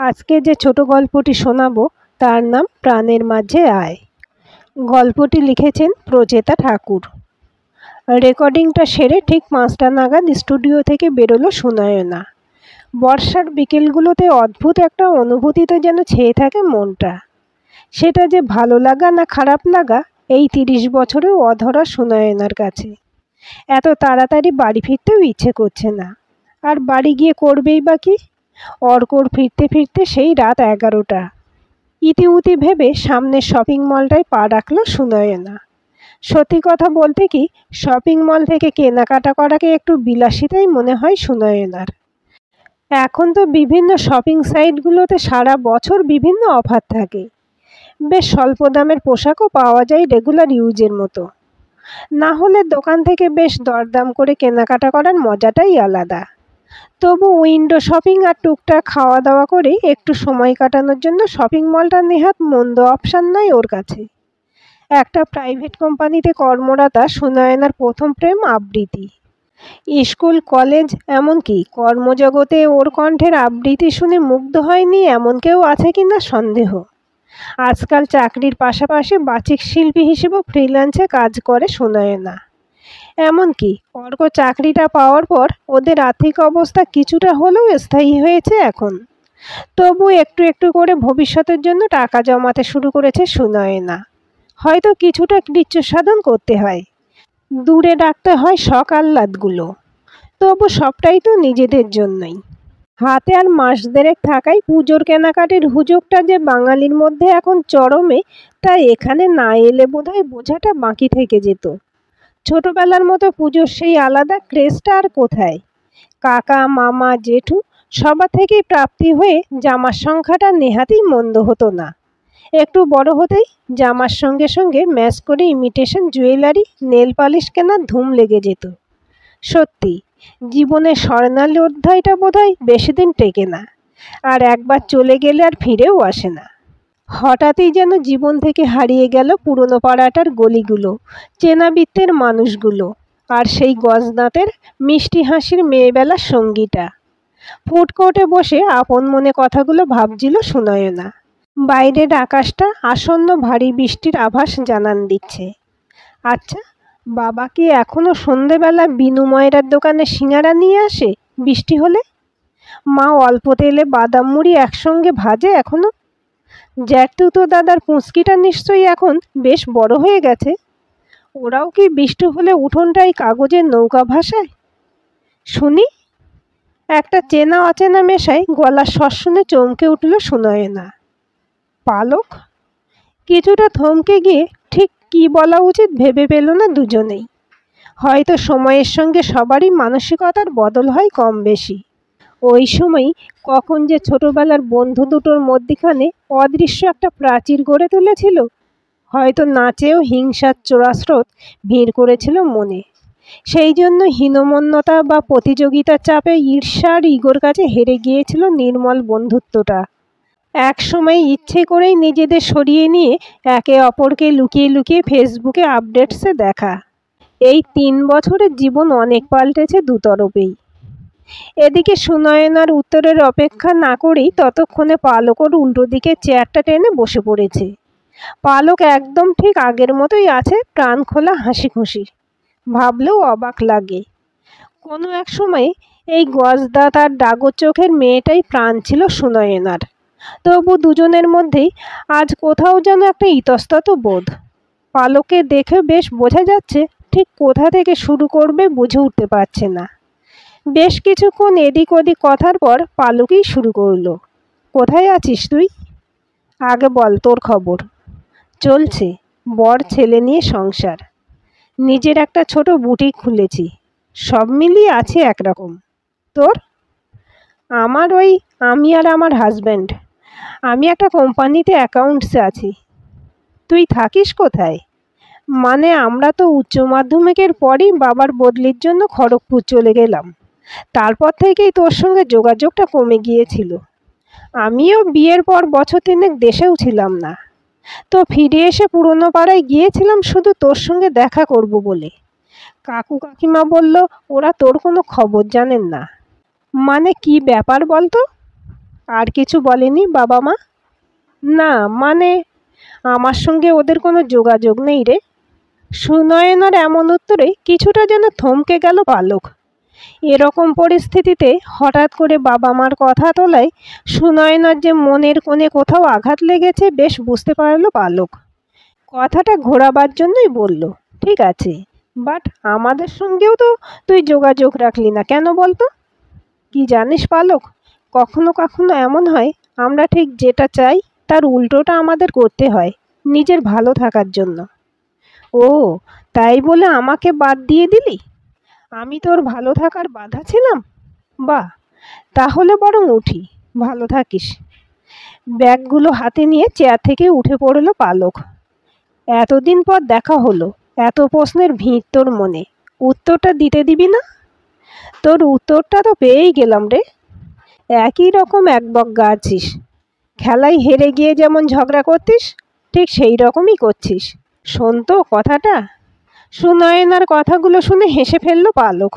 আজকে যে ছোট গল্পটি শোনাবো তার নাম প্রাণের মাঝে আয়। গল্পটি লিখেছেন প্রচেতা ঠাকুর। রেকর্ডিংটা সেরে ঠিক 5টা নাগাদ স্টুডিও থেকে বেরোলো সুনয়না। বর্ষার বিকেলগুলোতে অদ্ভুত একটা অনুভূতিতে যেন ছেয়ে থাকে মনটা। সেটা যে ভালো লাগা না খারাপ লাগা এই 30 বছরেও অধরা সুনয়নার কাছে। এত তাড়াতাড়ি বাড়ি ফিরতেও ইচ্ছে করছে না, আর বাড়ি গিয়ে করবেই বা কি? অর্কর ফিরতে ফিরতে সেই রাত 11টা। ইতিউতি ভেবে সামনের শপিং মলটায় পা রাখলো সুনয়না। সত্যি কথা বলতে কি, শপিং মল থেকে কেনাকাটা করাকে একটু বিলাসিতাই মনে হয় সুনয়নার। এখন তো বিভিন্ন শপিং সাইটগুলোতে সারা বছর বিভিন্ন অফার থাকে। বেশ স্বল্প দামের পোশাকও পাওয়া যায় রেগুলার ইউজের মতো। না হলে দোকান থেকে বেশ দরদাম করে কেনাকাটা করার মজাটাই আলাদা। তবু উইন্ডো শপিং আর টুকটাক খাওয়া দাওয়া করে একটু সময় কাটানোর জন্য শপিং মলটা নেহাত মন্দ অপশান নয় ওর কাছে। একটা প্রাইভেট কোম্পানিতে কর্মরতা সুনয়নার প্রথম প্রেম আবৃত্তি। স্কুল, কলেজ, এমনকি কর্মজগতে ওর কণ্ঠের আবৃত্তি শুনে মুগ্ধ হয়নি এমন কেউ আছে কিনা সন্দেহ। আজকাল চাকরির পাশাপাশি বাচিক শিল্পী হিসেবেও ফ্রিল্যান্সে কাজ করে সুনয়না। এমনকি অর্ক চাকরিটা পাওয়ার পর ওদের আর্থিক অবস্থা কিছুটা হলেও স্থায়ী হয়েছে এখন। তবু একটু একটু করে ভবিষ্যতের জন্য টাকা জমাতে শুরু করেছে সুনয়না। হয়তো কিছুটা কৃচ্ছ সাধন করতে হয়, দূরে রাখতে হয় শখ আহ্লাদগুলো, তবু সবটাই তো নিজেদের জন্যই। হাতে আর মাস দেড়েক থাকায় পুজোর কেনাকাটির হুজুগটা যে বাঙালির মধ্যে এখন চরমে, তা এখানে না এলে বোধহয় বোঝাটা বাকি থেকে যেত। ছোটবেলার মতো পুজোর সেই আলাদা ক্রেজটা আর কোথায়? কাকা, মামা, জেঠু সবার থেকেই প্রাপ্তি হয়ে জামার সংখ্যাটা নেহাতই মন্দ হতো না। একটু বড় হতেই জামার সঙ্গে সঙ্গে ম্যাচ করে ইমিটেশন জুয়েলারি, নেল পালিশ কেনার ধুম লেগে যেত। সত্যি, জীবনের স্বর্ণালী অধ্যায়টা বোধহয় বেশি দিন টেকে না, আর একবার চলে গেলে আর ফিরেও আসে না। হঠাৎই যেন জীবন থেকে হারিয়ে গেল পুরনো পাড়াটার গলিগুলো, চেনা বৃত্তের মানুষগুলো, আর সেই গজদাঁতের মিষ্টি হাসির মেয়েবেলার সঙ্গীটা। ফুডকোর্টে বসে আপন মনে কথাগুলো ভাবছিল সুনয়না। বাইরের আকাশটা আসন্ন ভারী বৃষ্টির আভাস জানান দিচ্ছে। আচ্ছা, বাবা কি এখনো সন্ধেবেলা বিনু ময়রার দোকানে সিঙাড়া নিয়ে আসে বৃষ্টি হলে? মা অল্প তেলে বাদাম মুড়ি একসঙ্গে ভাজে এখনো? জ্যাঠতুতো দাদার পুঁচকিটা নিশ্চয়ই এখন বেশ বড় হয়ে গেছে। ওরাও কি বৃষ্টি হলে উঠোনটাই কাগজের নৌকা ভাসায়? শুনি। একটা চেনা অচেনা মেশায় গলার স্বর শুনে চমকে উঠল সুনয়না। পালক? কিছুটা থমকে গিয়ে ঠিক কি বলা উচিত ভেবে পেল না দুজনেই। হয়তো সময়ের সঙ্গে সবারই মানসিকতার বদল হয় কম বেশি। ওই সময়ই কখন যে ছোটবেলার বন্ধু দুটোর মধ্যিখানে অদৃশ্য একটা প্রাচীর গড়ে তুলেছিল। হয়তো নাচেও হিংসার চোরাস্রোত ভিড় করেছিল মনে। সেই জন্য হীনমন্যতা বা প্রতিযোগিতার চাপে ঈর্ষা আর ইগোর কাছে হেরে গিয়েছিল নির্মল বন্ধুত্বটা। এক সময় ইচ্ছে করেই নিজেদের সরিয়ে নিয়ে একে অপরকে লুকিয়ে লুকিয়ে ফেসবুকে আপডেটসে দেখা। এই 3 বছরের জীবন অনেক পাল্টেছে দুতরফেই। এদিকে সুনয়নার উত্তরের অপেক্ষা না করেই ততক্ষণে পালকর উল্টো দিকে চেয়ারটা টেনে বসে পড়েছে। পালক একদম ঠিক আগের মতোই আছে, প্রাণ খোলা হাসি খুশি। ভাবলেও অবাক লাগে, কোনো এক সময় এই গজদাঁত আর ডাগর চোখের মেয়েটাই প্রাণ ছিল সুনয়নার। তবু দুজনের মধ্যেই আজ কোথাও যেন একটা ইতস্তত বোধ। পালককে দেখে বেশ বোঝা যাচ্ছে ঠিক কোথা থেকে শুরু করবে বুঝে উঠতে পারছে না। বেশ কিছুক্ষণ এদিক ওদিক কথার পর পালকই শুরু করলো। কোথায় আছিস তুই? আগে বল তোর খবর। চলছে, বর ছেলে নিয়ে সংসার। নিজের একটা ছোট বুটিক খুলেছি। সব মিলিয়ে আছে একরকম। তোর? আমার ওই আমি আর আমার হাজব্যান্ড। আমি একটা কোম্পানিতে অ্যাকাউন্টসে আছি। তুই থাকিস কোথায়? মানে আমরা তো উচ্চ মাধ্যমিকের পরই বাবার বদলির জন্য খড়গপুর চলে গেলাম। তারপর থেকেই তোর সঙ্গে যোগাযোগটা কমে গিয়েছিল। আমিও বিয়ের পর বছর 3 দেশেও ছিলাম না। তো ফিরে এসে পুরনো পাড়ায় গিয়েছিলাম শুধু তোর সঙ্গে দেখা করব বলে। কাকু কাকিমা বলল ওরা তোর কোনো খবর জানেন না। মানে কি ব্যাপার বলতো? আর কিছু বলেনি বাবা মা? না মানে আমার সঙ্গে ওদের কোনো যোগাযোগ নেই রে। সুনয়নার এমন উত্তরে কিছুটা যেন থমকে গেল পালক। এরকম পরিস্থিতিতে হঠাৎ করে বাবা মার কথা তোলায় সুনয়নার যে মনের কোণে কোথাও আঘাত লেগেছে বেশ বুঝতে পারল পালক। কথাটা ঘোরাবার জন্যই বলল, ঠিক আছে, বাট আমাদের সঙ্গেও তো তুই যোগাযোগ রাখলি না কেন বলতো? কি জানিস পালক, কখনো কখনো এমন হয় আমরা ঠিক যেটা চাই তার উল্টোটা আমাদের করতে হয় নিজের ভালো থাকার জন্য। ও, তাই বলে আমাকে বাদ দিয়ে দিলি? আমি তোর ভালো থাকার বাধা ছিলাম? বাহ, তাহলে বরং উঠি, ভালো থাকিস। ব্যাগগুলো হাতে নিয়ে চেয়ার থেকে উঠে পড়ল পালক। এতদিন পর দেখা হলো, এত প্রশ্নের ভিড় তোর মনে, উত্তরটা দিতে দিবি না? তোর উত্তরটা তো পেয়েই গেলাম রে। একই রকম একবজ্ঞা আছিস। খেলায় হেরে গিয়ে যেমন ঝগড়া করতিস ঠিক সেই রকমই করছিস। শোন তো কথাটা। সুনয়নার কথাগুলো শুনে হেসে ফেলল পালক।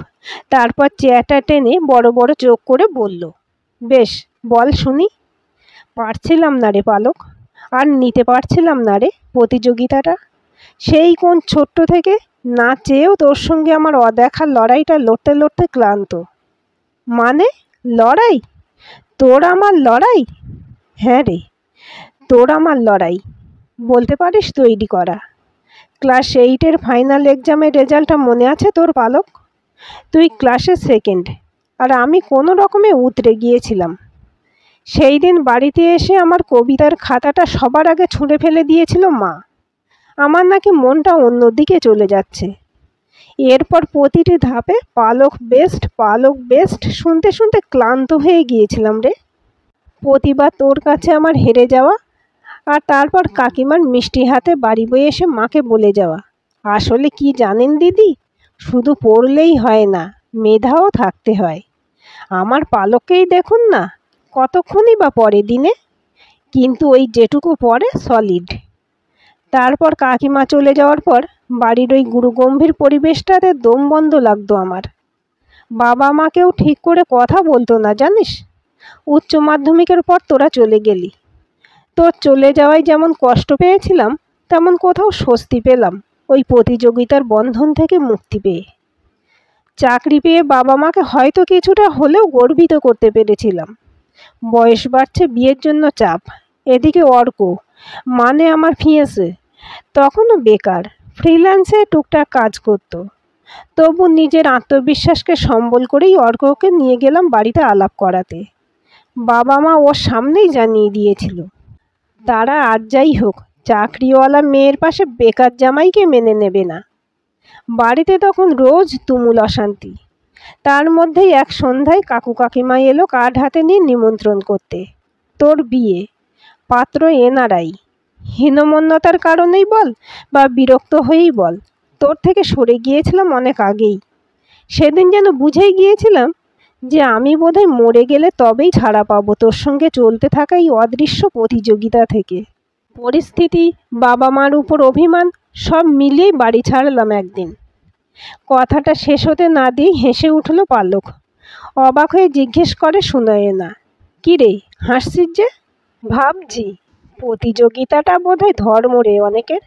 তারপর চেয়ারটা টেনে বড় বড় চোখ করে বলল, বেশ, বল শুনি। পারছিলাম না রে পালক, আর নিতে পারছিলাম না রে প্রতিযোগিতাটা। সেই কোন ছোট্ট থেকে না চেয়েও তোর সঙ্গে আমার অদেখার লড়াইটা লড়তে লড়তে ক্লান্ত। মানে লড়াই? তোর আমার লড়াই? হ্যাঁ রে, তোর আমার লড়াই, বলতে পারিস তৈরি করা। ক্লাস 8-এর ফাইনাল এক্সামের রেজাল্টটা মনে আছে তোর পালক? তুই ক্লাসে সেকেন্ড আর আমি কোনো রকমে উতরে গিয়েছিলাম। সেই দিন বাড়িতে এসে আমার কবিতার খাতাটা সবার আগে ছুঁড়ে ফেলে দিয়েছিল মা। আমার নাকি মনটা অন্যদিকে চলে যাচ্ছে। এরপর প্রতিটি ধাপে পালক বেস্ট শুনতে শুনতে ক্লান্ত হয়ে গিয়েছিলাম রে। প্রতিবার তোর কাছে আমার হেরে যাওয়া, আর তারপর কাকিমার মিষ্টি হাতে বাড়ি বয়ে এসে মাকে বলে যাওয়া, আসলে কি জানেন দিদি, শুধু পড়লেই হয় না, মেধাও থাকতে হয়। আমার পালককেই দেখুন না, কতক্ষণই বা পড়ে দিনে, কিন্তু ওই যেটুকু পড়ে সলিড। তারপর কাকিমা চলে যাওয়ার পর বাড়ির ওই গুরুগম্ভীর পরিবেশটাতে দম বন্ধ লাগতো আমার। বাবা মাকেও ঠিক করে কথা বলতো না জানিস। উচ্চ মাধ্যমিকের পর তোরা চলে গেলি। তোর চলে যাওয়ায় যেমন কষ্ট পেয়েছিলাম, তেমন কোথাও স্বস্তি পেলাম ওই প্রতিযোগিতার বন্ধন থেকে মুক্তি পেয়ে। চাকরি পেয়ে বাবা মাকে হয়তো কিছুটা হলেও গর্বিত করতে পেরেছিলাম। বয়স বাড়ছে, বিয়ের জন্য চাপ, এদিকে অর্ক মানে আমার ফিয়েছে তখনও বেকার, ফ্রিল্যান্সে টুকটাক কাজ করতো। তবু নিজের আত্মবিশ্বাসকে সম্বল করেই অর্ককে নিয়ে গেলাম বাড়িতে আলাপ করাতে। বাবা মা ওর সামনেই জানিয়ে দিয়েছিল তারা আর যাই হোক চাকরিওয়ালা মেয়ের পাশে বেকার জামাইকে মেনে নেবে না। বাড়িতে তখন রোজ তুমুল অশান্তি। তার মধ্যেই এক সন্ধ্যায় কাকু কাকিমা এলো কার্ড হাতে নিয়ে নিমন্ত্রণ করতে। তোর বিয়ে, পাত্র এনআরআই। হীনমন্যতার কারণেই বল বা বিরক্ত হয়েই বল, তোর থেকে সরে গিয়েছিলাম অনেক আগেই। সেদিন যেন বুঝেই গিয়েছিলাম যে আমি বোধহয় মরে গেলে তবেই ছাড়া পাবো তোর সঙ্গে চলতে থাকা এই অদৃশ্য প্রতিযোগিতা থেকে। পরিস্থিতি, বাবা মার উপর অভিমান, সব মিলিয়েই বাড়ি ছাড়লাম একদিন। কথাটা শেষ হতে না দিয়ে হেসে উঠল পালক। অবাক হয়ে জিজ্ঞেস করে সুনয়না, কী রে হাসছিস যে? ভাবছি প্রতিযোগিতাটা বোধহয় ধর্ম রে অনেকের।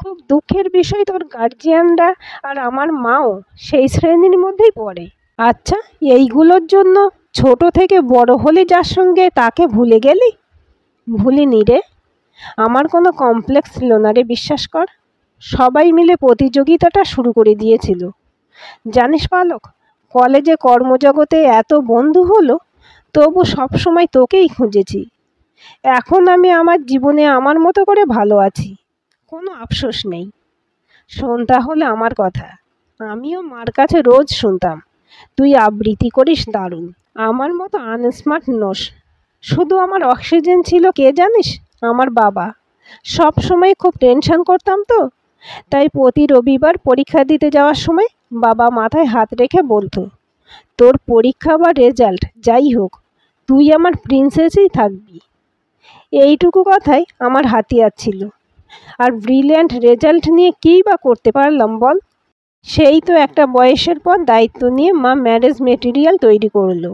খুব দুঃখের বিষয় তোর গার্জিয়ানরা আর আমার মাও সেই শ্রেণীর মধ্যেই পড়ে। আচ্ছা, এইগুলোর জন্য ছোট থেকে বড় হলে যার সঙ্গে তাকে ভুলে গেলি? ভুলিনি রে, আমার কোনো কমপ্লেক্স ছিল না রে, বিশ্বাস কর। সবাই মিলে প্রতিযোগিতাটা শুরু করে দিয়েছিল। জানিস পালক, কলেজে কর্মজগতে এত বন্ধু হলো, তবু সবসময় তোকেই খুঁজেছি। এখন আমি আমার জীবনে আমার মতো করে ভালো আছি, কোনো আফসোস নেই। শোন তাহলে আমার কথা। আমিও মার কাছে রোজ শুনতাম তুই আবৃত্তি করিস দারুণ, আমার মতো আনস্মার্ট নোস। শুধু আমার অক্সিজেন ছিল কে জানিস? আমার বাবা। সব সময় খুব টেনশন করতাম তো, তাই প্রতি রবিবার পরীক্ষা দিতে যাওয়ার সময় বাবা মাথায় হাত রেখে বলতো, তোর পরীক্ষা বা রেজাল্ট যাই হোক, তুই আমার প্রিন্সেসই থাকবি। এইটুকু কথাই আমার হাতিয়ার ছিল। আর ব্রিলিয়ান্ট রেজাল্ট নিয়ে কীই বা করতে পারলাম বল? সেই তো একটা বয়সের পর দায়িত্ব নিয়ে মা ম্যারেজ মেটেরিয়াল তৈরি করলো।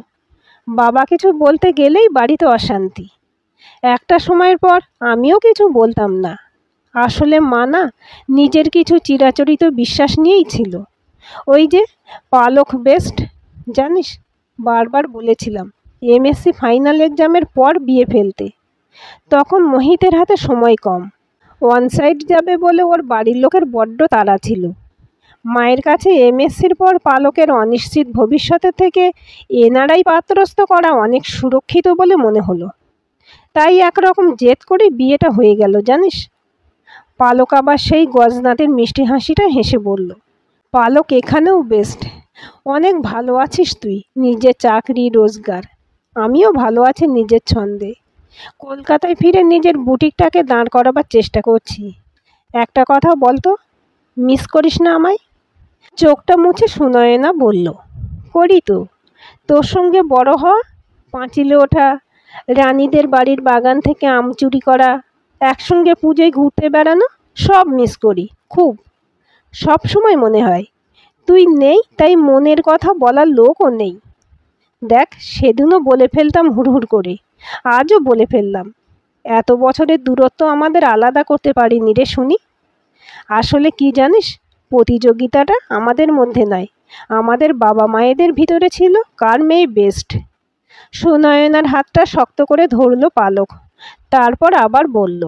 বাবা কিছু বলতে গেলেই বাড়িতে অশান্তি। একটা সময়ের পর আমিও কিছু বলতাম না। আসলে মা না নিজের কিছু চিরাচরিত বিশ্বাস নিয়েই ছিল। ওই যে পালক বেস্ট, জানিস, বারবার বলেছিলাম এমএসসি ফাইনাল এক্সামের পর বিয়ে ফেলতে। তখন মোহিতের হাতে সময় কম, ওয়ান সাইড যাবে বলে ওর বাড়ির লোকের বড্ড তাড়া ছিল। মায়ের কাছে এমএসসির পর পালকের অনিশ্চিত ভবিষ্যতের থেকে এনআরআই পাত্রস্থ করা অনেক সুরক্ষিত বলে মনে হলো। তাই একরকম জেদ করে বিয়েটা হয়ে গেল, জানিস। পালক আবার সেই গজনাথের মিষ্টি হাসিটা হেসে বলল, পালক এখানেও বেস্ট। অনেক ভালো আছিস তুই, নিজের চাকরি রোজগার। আমিও ভালো আছি নিজের ছন্দে। কলকাতায় ফিরে নিজের বুটিকটাকে দাঁড় করাবার চেষ্টা করছি। একটা কথা বলতো, মিস করিস না আমায়? চোখটা মুছে সুনয়না বলল, করি তো। তোর সঙ্গে বড় হওয়া, পাঁচিলে ওঠা, রানীদের বাড়ির বাগান থেকে আম চুরি করা, একসঙ্গে পুজোয় ঘুরতে বেড়ানো, সব মিস করি খুব। সব সময় মনে হয় তুই নেই, তাই মনের কথা বলার লোকও নেই। দেখ, সেদিনও বলে ফেলতাম হুড়হুড় করে, আজও বলে ফেললাম। এত বছরের দূরত্ব আমাদের আলাদা করতে পারিনি রে শুনি। আসলে কি জানিস, প্রতিযোগিতাটা আমাদের মধ্যে নয়, আমাদের বাবা মায়েদের ভিতরে ছিল কার মেয়ে বেস্ট। সুনয়নার হাতটা শক্ত করে ধরল পালক, তারপর আবার বলল,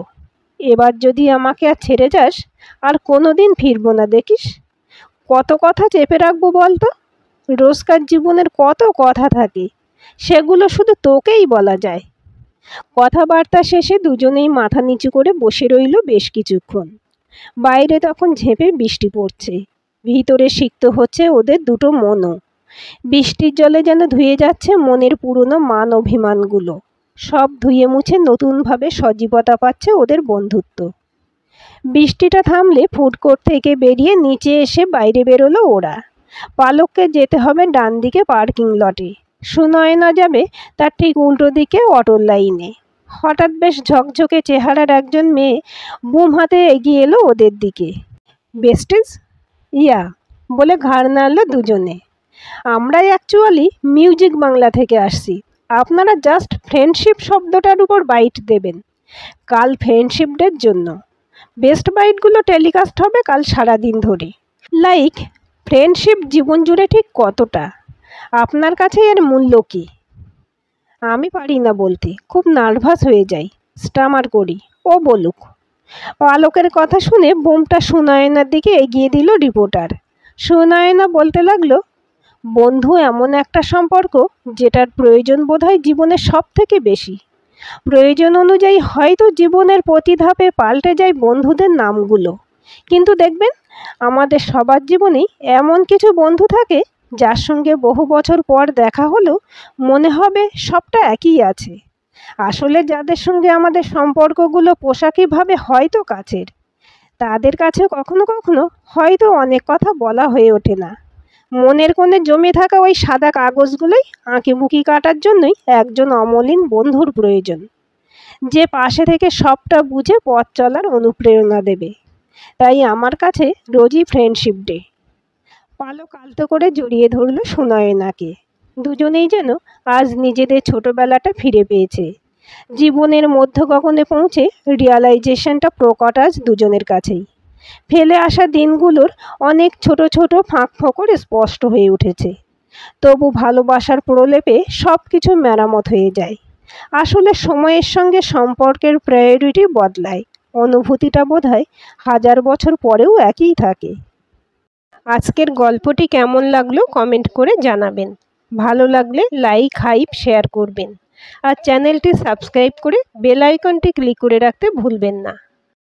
এবার যদি আমাকে আর ছেড়ে যাস, আর কোনো দিন ফিরবো না দেখিস। কত কথা চেপে রাখবো বলতো? রোজকার জীবনের কত কথা থাকে, সেগুলো শুধু তোকেই বলা যায়। কথাবার্তা শেষে দুজনেই মাথা নিচু করে বসে রইল বেশ কিছুক্ষণ। বাইরে তখন ঝেঁপে বৃষ্টি পড়ছে, ভিতরে সিক্ত হচ্ছে ওদের দুটো মনও। বৃষ্টির জলে যেন ধুয়ে যাচ্ছে মনের পুরনো মান অভিমানগুলো। সব ধুয়ে মুছে নতুনভাবে সজীবতা পাচ্ছে ওদের বন্ধুত্ব। বৃষ্টিটা থামলে ফুডকোর্ট থেকে বেরিয়ে নিচে এসে বাইরে বেরোলো ওরা। পালককে যেতে হবে ডান দিকে পার্কিং লটে, সুনয়না যাবে তার ঠিক উল্টো দিকে অটোর লাইনে। হঠাৎ বেশ ঝকঝকে চেহারার একজন মেয়ে বুম হাতে এগিয়ে এলো ওদের দিকে। বেস্টিজ? ইয়া বলে ঘাড় নাড়ল দুজনে। আমরা অ্যাকচুয়ালি মিউজিক বাংলা থেকে আসছি। আপনারা জাস্ট ফ্রেন্ডশিপ শব্দটার উপর বাইট দেবেন। কাল ফ্রেন্ডশিপ ডের জন্য বেস্ট বাইটগুলো টেলিকাস্ট হবে কাল সারাদিন ধরে। লাইক ফ্রেন্ডশিপ জীবন জুড়ে ঠিক কতটা, আপনার কাছে এর মূল্য কী? আমি পারি না বলতে, খুব নার্ভাস হয়ে যাই, স্টামার করি। ও বলুক। পালকের কথা শুনে বোমটা সুনয়নার দিকে এগিয়ে দিল রিপোর্টার। সুনয়না বলতে লাগলো, বন্ধু এমন একটা সম্পর্ক যেটার প্রয়োজন বোধহয় জীবনের সব থেকে বেশি। প্রয়োজন অনুযায়ী হয়তো জীবনের প্রতি ধাপে পাল্টে যায় বন্ধুদের নামগুলো, কিন্তু দেখবেন আমাদের সবার জীবনেই এমন কিছু বন্ধু থাকে যার সঙ্গে বহু বছর পর দেখা হলেও মনে হবে সবটা একই আছে। আসলে যাদের সঙ্গে আমাদের সম্পর্কগুলো পোশাকিভাবে হয়তো কাছের, তাদের কাছে কখনো কখনো হয়তো অনেক কথা বলা হয়ে ওঠে না। মনের কোণে জমে থাকা ওই সাদা কাগজগুলোই আঁকিবুকি কাটার জন্যই একজন অমলিন বন্ধুর প্রয়োজন, যে পাশে থেকে সবটা বুঝে পথ চলার অনুপ্রেরণা দেবে। তাই আমার কাছে রোজই ফ্রেন্ডশিপ ডে। পালক আলতো করে জড়িয়ে ধরল সুনয়নাকে। দুজনেই যেন আজ নিজেদের ছোটবেলাটা ফিরে পেয়েছে। জীবনের মধ্য গগনে পৌঁছে রিয়ালাইজেশনটা প্রকট আজ দুজনের কাছেই। ফেলে আসা দিনগুলোর অনেক ছোট ছোট ফাঁক ফোকর স্পষ্ট হয়ে উঠেছে। তবু ভালোবাসার প্রলেপে সব কিছু মেরামত হয়ে যায়। আসলে সময়ের সঙ্গে সম্পর্কের প্রায়োরিটি বদলায়, অনুভূতিটা বোধহয় 1000 বছর পরেও একই থাকে। আজকের গল্পটি কেমন লাগলো কমেন্ট করে জানাবেন। ভালো লাগলে লাইক, হাইপ, শেয়ার করবেন। আর চ্যানেলটি সাবস্ক্রাইব করে বেল আইকনটি ক্লিক করে রাখতে ভুলবেন না।